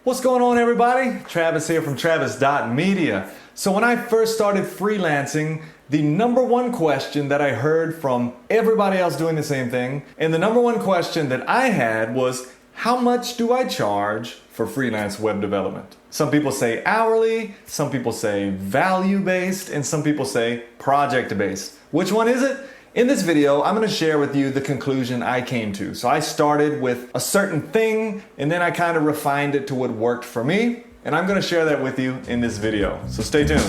What's going on, everybody? Travis here from Travis.media. So when I first started freelancing, the number one question that I heard from everybody else doing the same thing, and the number one question that I had was, how much do I charge for freelance web development? Some people say hourly, some people say value-based, and some people say project-based. Which one is it? In this video, I'm going to share with you the conclusion I came to. So I started with a certain thing, and then I kind of refined it to what worked for me, and I'm going to share that with you in this video. So stay tuned.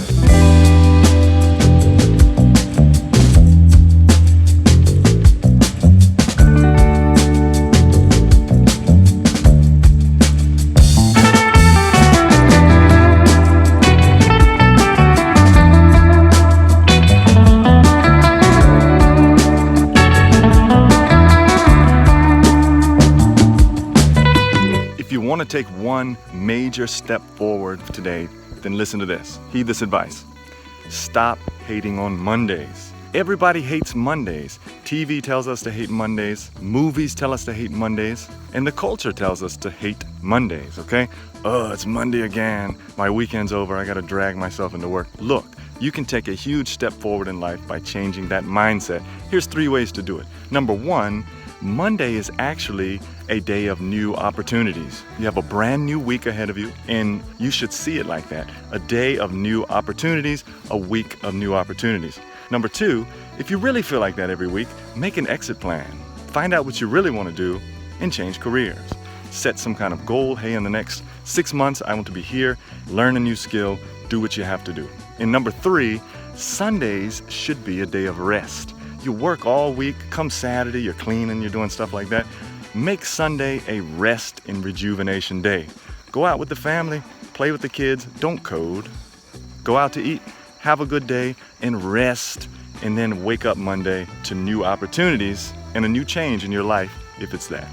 If you want to take one major step forward today, then listen to this. Heed this advice. Stop hating on Mondays. Everybody hates Mondays. TV tells us to hate Mondays. Movies tell us to hate Mondays. And the culture tells us to hate Mondays, okay? Oh, it's Monday again. My weekend's over. I got to drag myself into work. Look, you can take a huge step forward in life by changing that mindset. Here's 3 ways to do it. Number 1, Monday is actually a day of new opportunities. You have a brand new week ahead of you, and you should see it like that. A day of new opportunities, a week of new opportunities. Number 2, if you really feel like that every week, make an exit plan. Find out what you really want to do and change careers. Set some kind of goal. Hey, in the next 6 months, I want to be here, learn a new skill, do what you have to do. And number 3, Sundays should be a day of rest. You work all week, come Saturday, you're cleaning, you're doing stuff like that. Make Sunday a rest and rejuvenation day. Go out with the family, play with the kids, don't code. Go out to eat, have a good day, and rest, and then wake up Monday to new opportunities and a new change in your life, if it's that.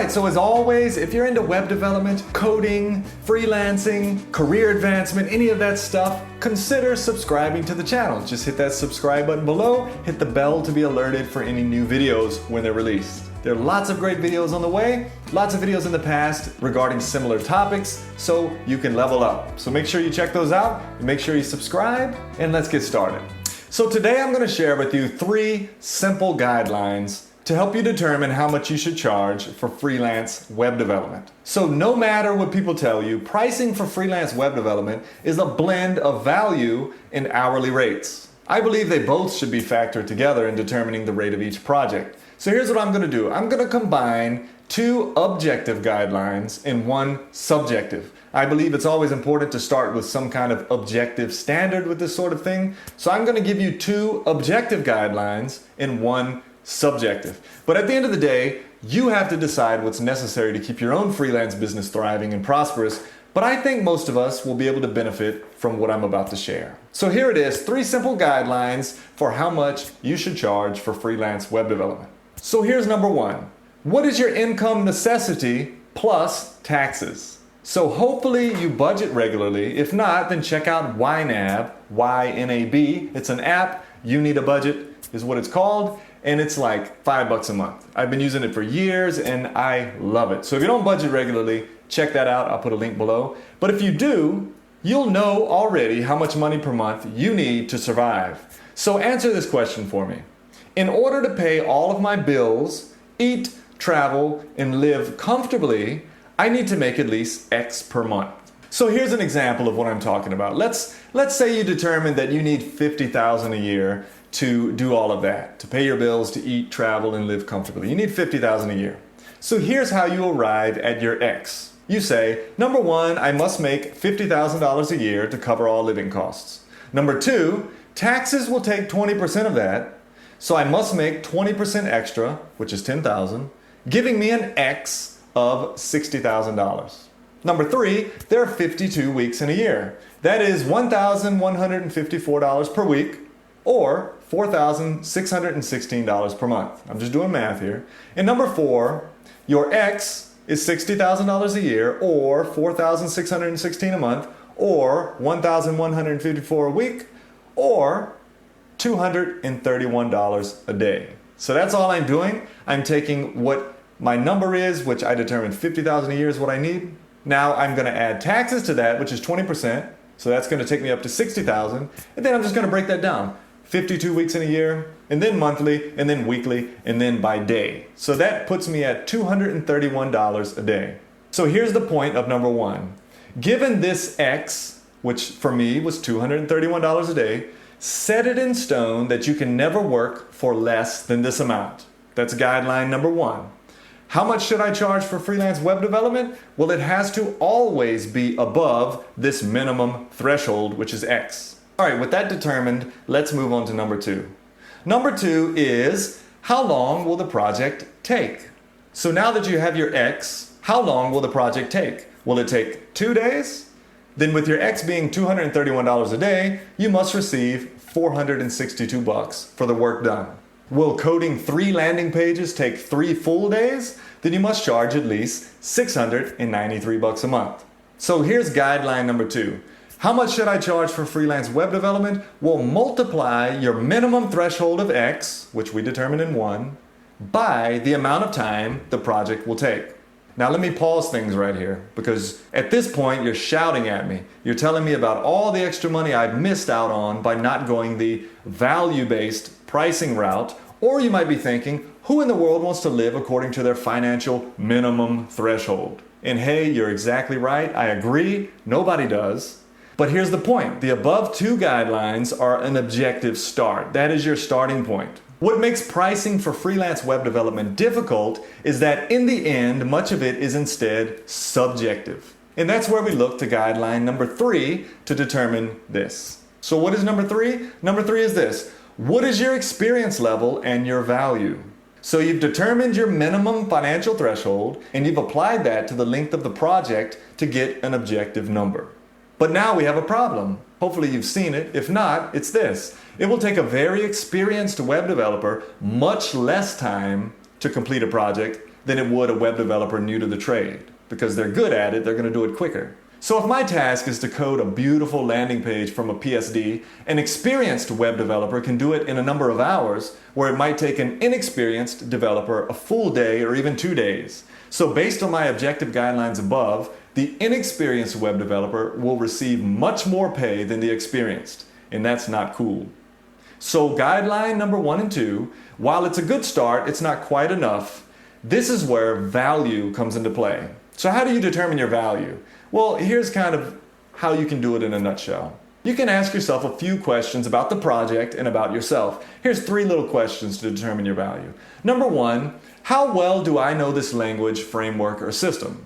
So as always, if you're into web development, coding, freelancing, career advancement, any of that stuff, consider subscribing to the channel. Just hit that subscribe button below, hit the bell to be alerted for any new videos when they're released. There are lots of great videos on the way, lots of videos in the past regarding similar topics, so you can level up. So make sure you check those out, and make sure you subscribe, and let's get started. So today I'm going to share with you 3 simple guidelines to help you determine how much you should charge for freelance web development. So no matter what people tell you, pricing for freelance web development is a blend of value and hourly rates. I believe they both should be factored together in determining the rate of each project. So here's what I'm going to do. I'm going to combine 2 objective guidelines and 1 subjective. I believe it's always important to start with some kind of objective standard with this sort of thing. So I'm going to give you 2 objective guidelines and 1 subjective. But at the end of the day, you have to decide what's necessary to keep your own freelance business thriving and prosperous, but I think most of us will be able to benefit from what I'm about to share. So here it is, 3 simple guidelines for how much you should charge for freelance web development. So here's number 1. What is your income necessity plus taxes? So hopefully you budget regularly. If not, then check out YNAB, Y-N-A-B. It's an app. You Need a Budget is what it's called. And it's like $5 a month. I've been using it for years and I love it. So if you don't budget regularly, check that out. I'll put a link below. But if you do, you'll know already how much money per month you need to survive. So answer this question for me. In order to pay all of my bills, eat, travel, and live comfortably, I need to make at least X per month. So here's an example of what I'm talking about. Let's say you determine that you need $50,000 a year to do all of that, to pay your bills, to eat, travel, and live comfortably. You need $50,000 a year. So here's how you arrive at your X. You say, number 1, I must make $50,000 a year to cover all living costs. Number 2, taxes will take 20% of that, so I must make 20% extra, which is $10,000, giving me an X of $60,000. Number 3, there are 52 weeks in a year. That is $1,154 per week, or $4,616 per month. I'm just doing math here. And number 4, your X is $60,000 a year, or $4,616 a month, or $1,154 a week, or $231 a day. So that's all I'm doing. I'm taking what my number is, which I determined $50,000 a year is what I need. Now I'm going to add taxes to that, which is 20%. So that's going to take me up to $60,000. And then I'm just going to break that down. 52 weeks in a year, and then monthly, and then weekly, and then by day. So that puts me at $231 a day. So here's the point of number one. Given this X, which for me was $231 a day, set it in stone that you can never work for less than this amount. That's guideline number one. How much should I charge for freelance web development? Well, it has to always be above this minimum threshold, which is X. All right, with that determined, let's move on to number two. Number two is, how long will the project take? So now that you have your X, how long will the project take? Will it take 2 days? Then with your X being $231 a day, you must receive $462 for the work done. Will coding 3 landing pages take 3 full days? Then you must charge at least $693 a month. So here's guideline number two. How much should I charge for freelance web development? Well, multiply your minimum threshold of X, which we determined in 1, by the amount of time the project will take. Now let me pause things right here, because at this point you're shouting at me. You're telling me about all the extra money I've missed out on by not going the value-based pricing route. Or you might be thinking, who in the world wants to live according to their financial minimum threshold? And hey, you're exactly right. I agree. Nobody does. But here's the point. The above two guidelines are an objective start. That is your starting point. What makes pricing for freelance web development difficult is that in the end, much of it is instead subjective. And that's where we look to guideline number 3 to determine this. So what is number 3? Number 3 is this. What is your experience level and your value? So you've determined your minimum financial threshold and you've applied that to the length of the project to get an objective number. But now we have a problem. Hopefully you've seen it. If not, it's this. It will take a very experienced web developer much less time to complete a project than it would a web developer new to the trade. Because they're good at it, they're going to do it quicker. So if my task is to code a beautiful landing page from a PSD, an experienced web developer can do it in a number of hours, where it might take an inexperienced developer a full day or even 2 days. So based on my objective guidelines above, the inexperienced web developer will receive much more pay than the experienced, and that's not cool. So guideline number 1 and 2, while it's a good start, it's not quite enough. This is where value comes into play. So how do you determine your value? Well, here's kind of how you can do it in a nutshell. You can ask yourself a few questions about the project and about yourself. Here's 3 little questions to determine your value. Number 1, how well do I know this language, framework, or system?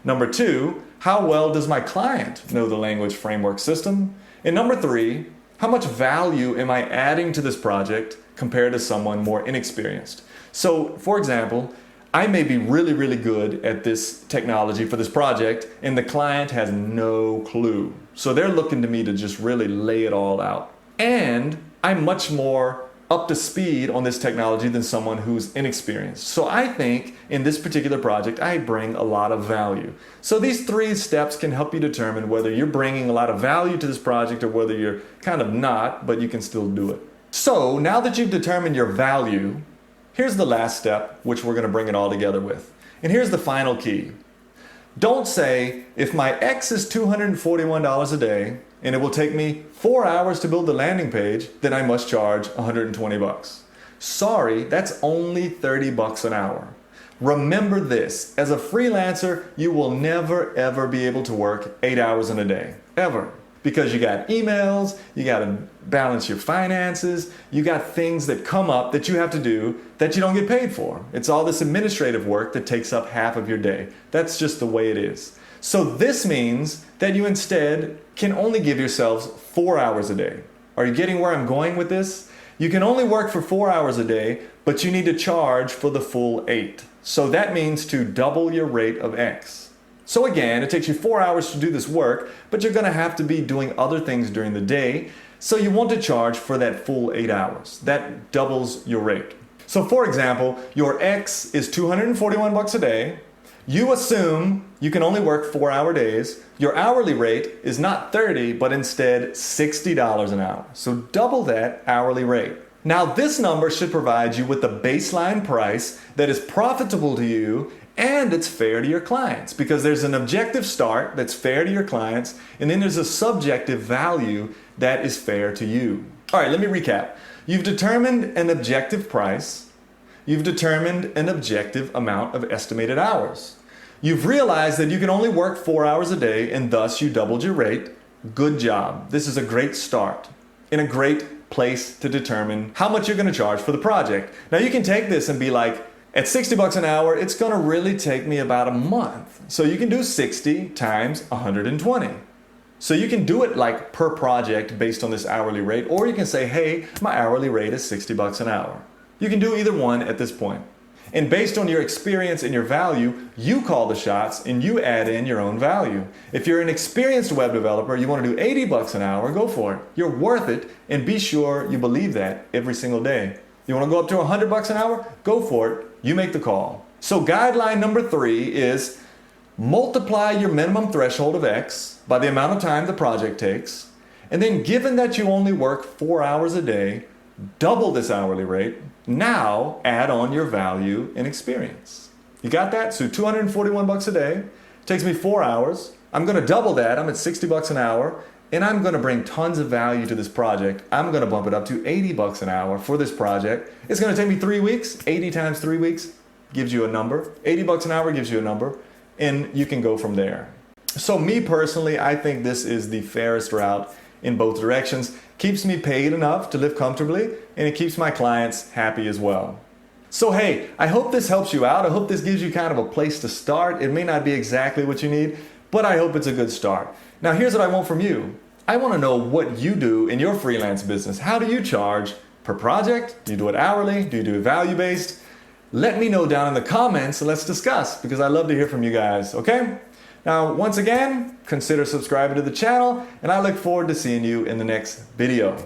Number 2, how well does my client know the language, framework, system? And number 3, how much value am I adding to this project compared to someone more inexperienced? So, for example, I may be really, really good at this technology for this project, and the client has no clue. So they're looking to me to just really lay it all out. And I'm much more up to speed on this technology than someone who's inexperienced. So I think in this particular project, I bring a lot of value. So these 3 steps can help you determine whether you're bringing a lot of value to this project or whether you're kind of not, but you can still do it. So now that you've determined your value, here's the last step, which we're going to bring it all together with. And here's the final key. Don't say, if my X is $241 a day, and it will take me 4 hours to build the landing page, then I must charge $120. Sorry, that's only $30 an hour. Remember this, as a freelancer, you will never ever be able to work 8 hours in a day, ever. Because you got emails, you got to balance your finances, you got things that come up that you have to do that you don't get paid for. It's all this administrative work that takes up half of your day. That's just the way it is. So this means that you instead can only give yourselves 4 hours a day. Are you getting where I'm going with this? You can only work for 4 hours a day, but you need to charge for the full 8. So that means to double your rate of X. So again, it takes you 4 hours to do this work, but you're going to have to be doing other things during the day. So you want to charge for that full 8 hours. That doubles your rate. So for example, your X is $241 a day, You assume you can only work 4-hour days. Your hourly rate is not $30, but instead $60 an hour. So double that hourly rate. Now this number should provide you with a baseline price that is profitable to you and it's fair to your clients, because there's an objective start that's fair to your clients, and then there's a subjective value that is fair to you. All right, let me recap. You've determined an objective price. You've determined an objective amount of estimated hours. You've realized that you can only work 4 hours a day and thus you doubled your rate. Good job. This is a great start and a great place to determine how much you're going to charge for the project. Now you can take this and be like, at 60 bucks an hour, it's going to really take me about a month. So you can do 60 times 120. So you can do it like per project based on this hourly rate, or you can say, hey, my hourly rate is 60 bucks an hour. You can do either one at this point. And based on your experience and your value, you call the shots and you add in your own value. If you're an experienced web developer, you want to do 80 bucks an hour, go for it. You're worth it, and be sure you believe that every single day. You want to go up to 100 bucks an hour? Go for it. You make the call. So guideline number 3 is multiply your minimum threshold of X by the amount of time the project takes. And then given that you only work 4 hours a day, double this hourly rate. Now add on your value and experience. You got that? So 241 bucks a day. Takes me 4 hours. I'm going to double that. I'm at 60 bucks an hour. And I'm going to bring tons of value to this project. I'm going to bump it up to 80 bucks an hour for this project. It's going to take me 3 weeks. 80 times 3 weeks gives you a number. 80 bucks an hour gives you a number. And you can go from there. So me personally, I think this is the fairest route in both directions. Keeps me paid enough to live comfortably, and it keeps my clients happy as well. So hey, I hope this helps you out. I hope this gives you kind of a place to start. It may not be exactly what you need, but I hope it's a good start. Now here's what I want from you. I want to know what you do in your freelance business. How do you charge per project? Do you do it hourly? Do you do it value-based? Let me know down in the comments and let's discuss, because I love to hear from you guys, okay? Now, once again, consider subscribing to the channel, and I look forward to seeing you in the next video.